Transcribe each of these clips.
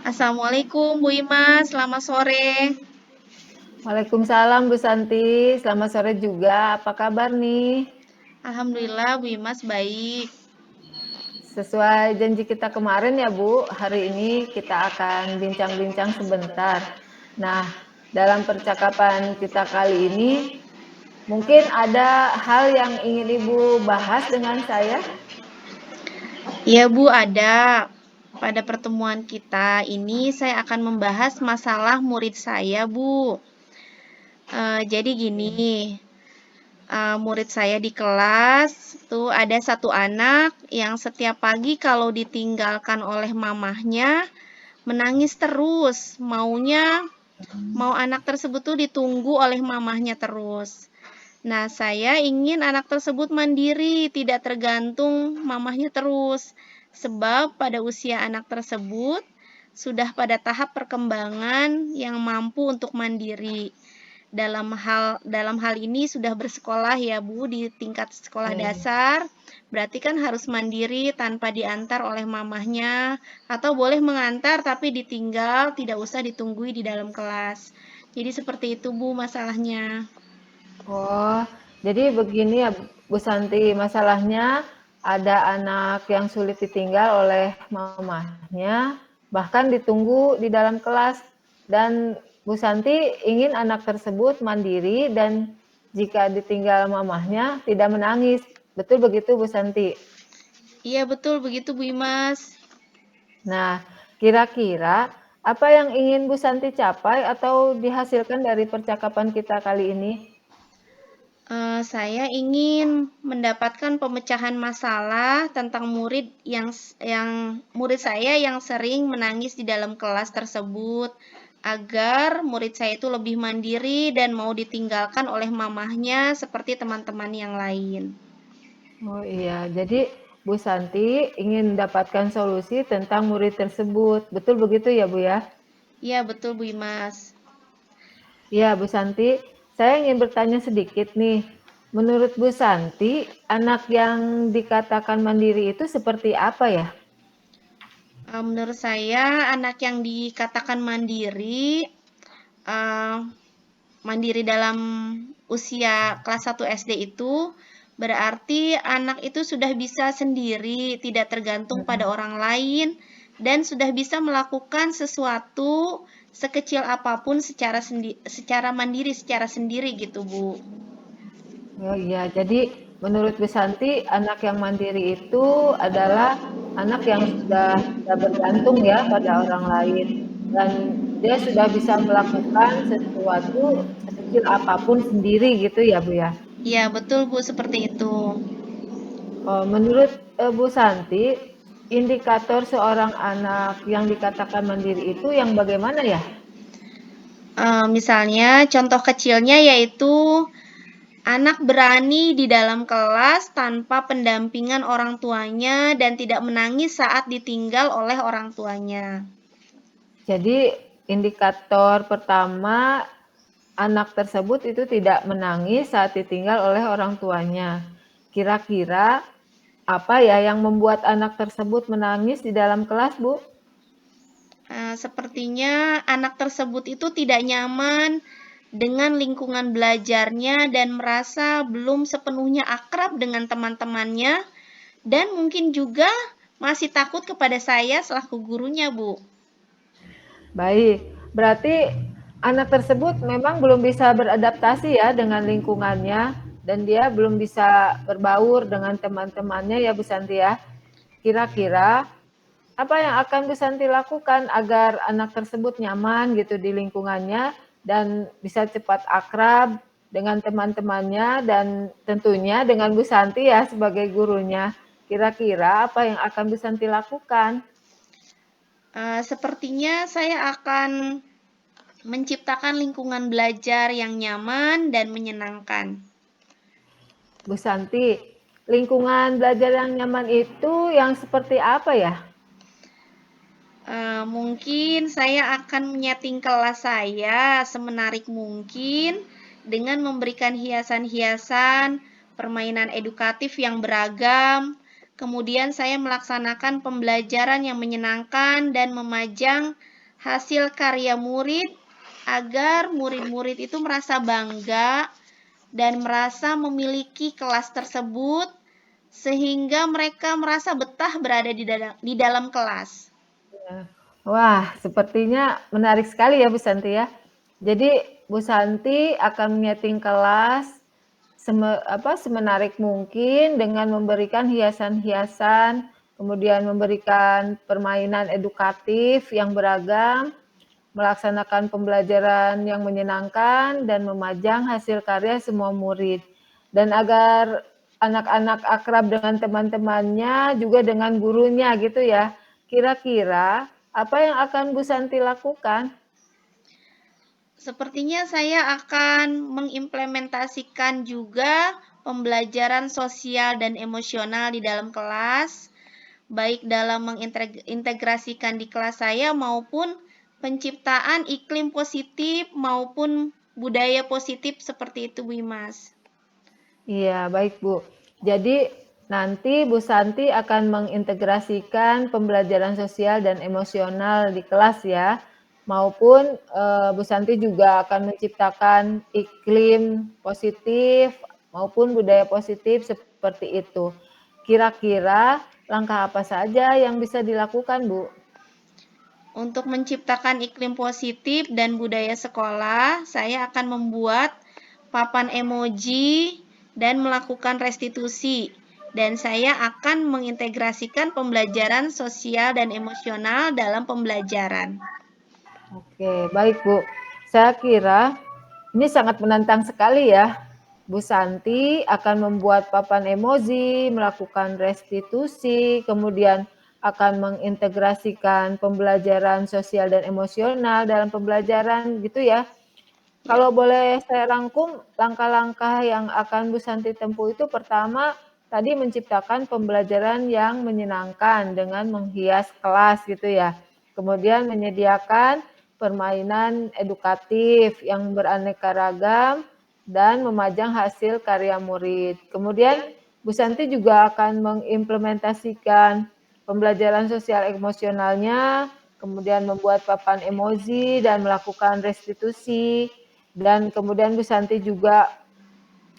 Assalamualaikum Bu Imas, selamat sore. Waalaikumsalam Bu Santi, selamat sore juga. Apa kabar nih? Alhamdulillah Bu Imas baik. Sesuai janji kita kemarin ya Bu, hari ini kita akan bincang-bincang sebentar. Nah, dalam percakapan kita kali ini, mungkin ada hal yang ingin Ibu bahas dengan saya? Ya Bu, ada. Pada pertemuan kita ini saya akan membahas masalah murid saya Bu. Jadi gini, murid saya di kelas tuh ada satu anak yang setiap pagi kalau ditinggalkan oleh mamahnya menangis terus, mau anak tersebut tuh ditunggu oleh mamahnya terus. Nah, saya ingin anak tersebut mandiri, tidak tergantung mamahnya terus. Sebab pada usia anak tersebut sudah pada tahap perkembangan yang mampu untuk mandiri. Dalam hal ini sudah bersekolah ya Bu di tingkat sekolah dasar. Berarti kan harus mandiri tanpa diantar oleh mamahnya atau boleh mengantar tapi ditinggal, tidak usah ditunggui di dalam kelas. Jadi seperti itu Bu masalahnya. Oh, jadi begini ya Bu Santi, masalahnya ada anak yang sulit ditinggal oleh mamahnya, bahkan ditunggu di dalam kelas. Dan Bu Santi ingin anak tersebut mandiri dan jika ditinggal mamahnya tidak menangis. Betul begitu Bu Santi? Iya betul begitu Bu Imas. Nah, kira-kira apa yang ingin Bu Santi capai atau dihasilkan dari percakapan kita kali ini? Saya ingin mendapatkan pemecahan masalah tentang murid saya yang sering menangis di dalam kelas tersebut, agar murid saya itu lebih mandiri dan mau ditinggalkan oleh mamahnya seperti teman-teman yang lain. Oh iya, jadi Bu Santi ingin mendapatkan solusi tentang murid tersebut. Betul begitu ya Bu ya? Iya betul Bu Imas. Ya Bu Santi, saya ingin bertanya sedikit nih. Menurut Bu Santi, anak yang dikatakan mandiri itu seperti apa ya? Menurut saya anak yang dikatakan uh, mandiri dalam usia kelas 1 SD itu berarti anak itu sudah bisa sendiri, tidak tergantung pada orang lain, dan sudah bisa melakukan sesuatu sekecil apapun secara mandiri, secara sendiri gitu, Bu. Oh iya, jadi menurut Bu Santi, anak yang mandiri itu adalah anak yang sudah tidak bergantung ya pada orang lain. Dan dia sudah bisa melakukan sesuatu sekecil apapun sendiri gitu ya Bu ya. Ya, betul, Bu, seperti itu. Oh, menurut Bu Santi, indikator seorang anak yang dikatakan mandiri itu yang bagaimana ya? Misalnya, contoh kecilnya yaitu anak berani di dalam kelas tanpa pendampingan orang tuanya dan tidak menangis saat ditinggal oleh orang tuanya. Jadi indikator pertama anak tersebut itu tidak menangis saat ditinggal oleh orang tuanya. Kira-kira apa ya yang membuat anak tersebut menangis di dalam kelas, Bu? Sepertinya anak tersebut itu tidak nyaman dengan lingkungan belajarnya dan merasa belum sepenuhnya akrab dengan teman-temannya dan mungkin juga masih takut kepada saya selaku gurunya, Bu. Baik, berarti anak tersebut memang belum bisa beradaptasi ya dengan lingkungannya dan dia belum bisa berbaur dengan teman-temannya ya Bu Santi ya. Kira-kira apa yang akan Bu Santi lakukan agar anak tersebut nyaman gitu di lingkungannya dan bisa cepat akrab dengan teman-temannya dan tentunya dengan Bu Santi ya sebagai gurunya. Kira-kira apa yang akan Bu Santi lakukan? Sepertinya saya akan menciptakan lingkungan belajar yang nyaman dan menyenangkan. Bu Santi, lingkungan belajar yang nyaman itu yang seperti apa ya? Mungkin saya akan menyeting kelas saya semenarik mungkin dengan memberikan hiasan-hiasan, permainan edukatif yang beragam. Kemudian saya melaksanakan pembelajaran yang menyenangkan dan memajang hasil karya murid agar murid-murid itu merasa bangga dan merasa memiliki kelas tersebut sehingga mereka merasa betah berada di dalam kelas. Wah, sepertinya menarik sekali ya Bu Santi ya. Jadi Bu Santi akan menyeting kelas semenarik mungkin dengan memberikan hiasan-hiasan, kemudian memberikan permainan edukatif yang beragam, melaksanakan pembelajaran yang menyenangkan, dan memajang hasil karya semua murid. Dan agar anak-anak akrab dengan teman-temannya, juga dengan gurunya gitu ya. Kira-kira apa yang akan Bu Santi lakukan? Sepertinya saya akan mengimplementasikan juga pembelajaran sosial dan emosional di dalam kelas, baik dalam mengintegrasikan di kelas saya maupun penciptaan iklim positif maupun budaya positif seperti itu, Bu Imas. Iya, baik Bu. Jadi nanti Bu Santi akan mengintegrasikan pembelajaran sosial dan emosional di kelas ya, maupun Bu Santi juga akan menciptakan iklim positif maupun budaya positif seperti itu. Kira-kira langkah apa saja yang bisa dilakukan, Bu? Untuk menciptakan iklim positif dan budaya sekolah, saya akan membuat papan emoji dan melakukan restitusi. Dan saya akan mengintegrasikan pembelajaran sosial dan emosional dalam pembelajaran. Oke, baik Bu. Saya kira ini sangat menantang sekali ya. Bu Santi akan membuat papan emoji, melakukan restitusi, kemudian akan mengintegrasikan pembelajaran sosial dan emosional dalam pembelajaran gitu ya. Kalau boleh saya rangkum, langkah-langkah yang akan Bu Santi tempuh itu pertama, tadi menciptakan pembelajaran yang menyenangkan dengan menghias kelas gitu ya. Kemudian menyediakan permainan edukatif yang beraneka ragam dan memajang hasil karya murid. Kemudian Bu Santi juga akan mengimplementasikan pembelajaran sosial emosionalnya, kemudian membuat papan emoji dan melakukan restitusi, dan kemudian Bu Santi juga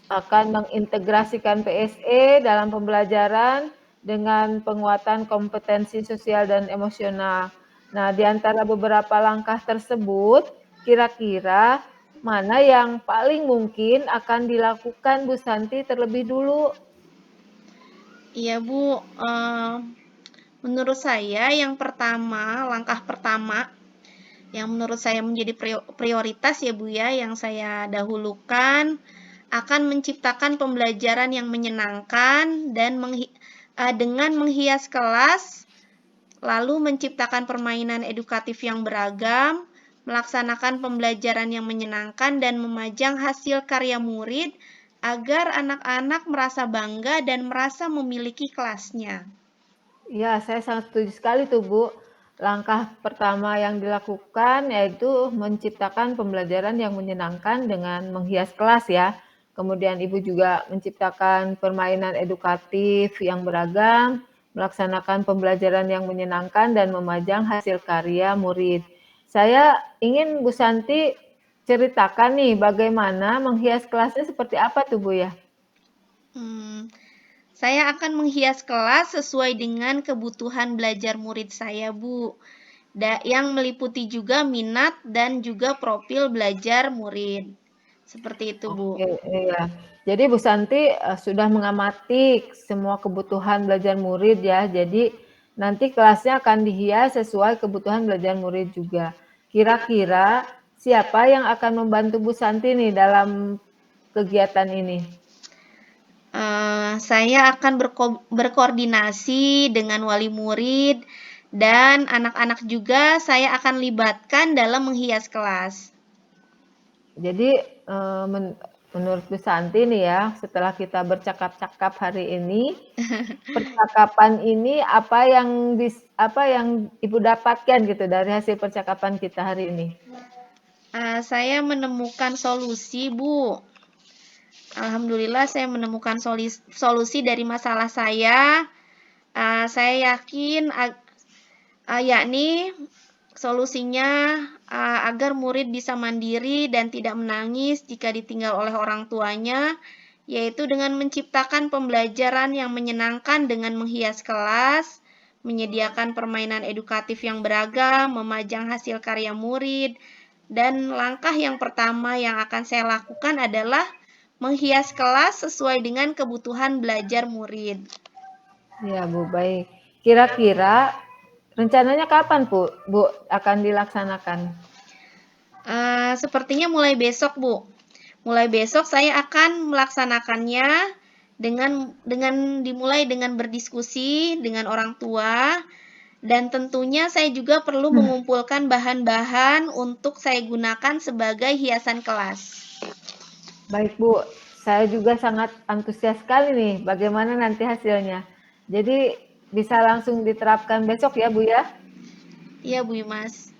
akan mengintegrasikan PSE dalam pembelajaran dengan penguatan kompetensi sosial dan emosional. Nah, di antara beberapa langkah tersebut, kira-kira mana yang paling mungkin akan dilakukan Bu Santi terlebih dulu? Iya, Bu. Menurut saya yang pertama, langkah pertama yang menurut saya menjadi prioritas ya Bu ya, yang saya dahulukan akan menciptakan pembelajaran yang menyenangkan dan dengan menghias kelas, lalu menciptakan permainan edukatif yang beragam, melaksanakan pembelajaran yang menyenangkan dan memajang hasil karya murid agar anak-anak merasa bangga dan merasa memiliki kelasnya. Ya, saya sangat setuju sekali tuh, Bu. Langkah pertama yang dilakukan yaitu menciptakan pembelajaran yang menyenangkan dengan menghias kelas ya. Kemudian Ibu juga menciptakan permainan edukatif yang beragam, melaksanakan pembelajaran yang menyenangkan dan memajang hasil karya murid. Saya ingin Bu Santi ceritakan nih bagaimana menghias kelasnya seperti apa tuh, Bu ya? Saya akan menghias kelas sesuai dengan kebutuhan belajar murid saya, Bu. Yang meliputi juga minat dan juga profil belajar murid. Seperti itu, Bu. Oke, iya. Jadi Bu Santi sudah mengamati semua kebutuhan belajar murid ya. Jadi nanti kelasnya akan dihias sesuai kebutuhan belajar murid juga. Kira-kira siapa yang akan membantu Bu Santi nih dalam kegiatan ini? Saya akan berkoordinasi dengan wali murid dan anak-anak juga saya akan libatkan dalam menghias kelas. Jadi menurut Bu Santi nih ya, setelah kita bercakap-cakap hari ini, percakapan ini apa yang Ibu dapatkan gitu dari hasil percakapan kita hari ini? Saya menemukan solusi, Bu. Alhamdulillah saya menemukan solusi dari masalah saya. Saya yakin yakni Solusinya agar murid bisa mandiri dan tidak menangis jika ditinggal oleh orang tuanya, yaitu dengan menciptakan pembelajaran yang menyenangkan dengan menghias kelas, menyediakan permainan edukatif yang beragam, memajang hasil karya murid, dan langkah yang pertama yang akan saya lakukan adalah menghias kelas sesuai dengan kebutuhan belajar murid. Ya, Bu, baik. Kira-kira rencananya kapan, Bu, akan dilaksanakan? Sepertinya mulai besok, Bu. Mulai besok saya akan melaksanakannya dengan dimulai dengan berdiskusi dengan orang tua, dan tentunya saya juga perlu mengumpulkan bahan-bahan untuk saya gunakan sebagai hiasan kelas. Baik, Bu. Saya juga sangat antusias sekali nih bagaimana nanti hasilnya. Jadi bisa langsung diterapkan besok ya, Bu ya? Iya, Bu Imas.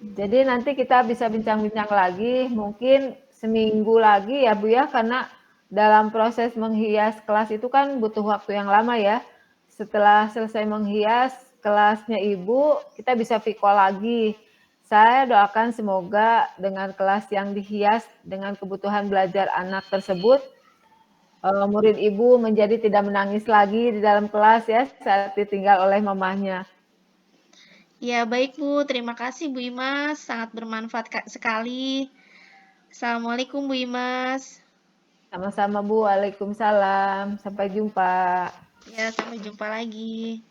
Jadi nanti kita bisa bincang-bincang lagi, mungkin seminggu lagi ya Bu ya, karena dalam proses menghias kelas itu kan butuh waktu yang lama ya. Setelah selesai menghias kelasnya Ibu, kita bisa vikol lagi. Saya doakan semoga dengan kelas yang dihias dengan kebutuhan belajar anak tersebut, murid Ibu menjadi tidak menangis lagi di dalam kelas ya saat ditinggal oleh mamahnya. Ya, baik Bu. Terima kasih Bu Imas. Sangat bermanfaat sekali. Assalamualaikum Bu Imas. Sama-sama Bu, Waalaikumsalam. Sampai jumpa. Ya, sampai jumpa lagi.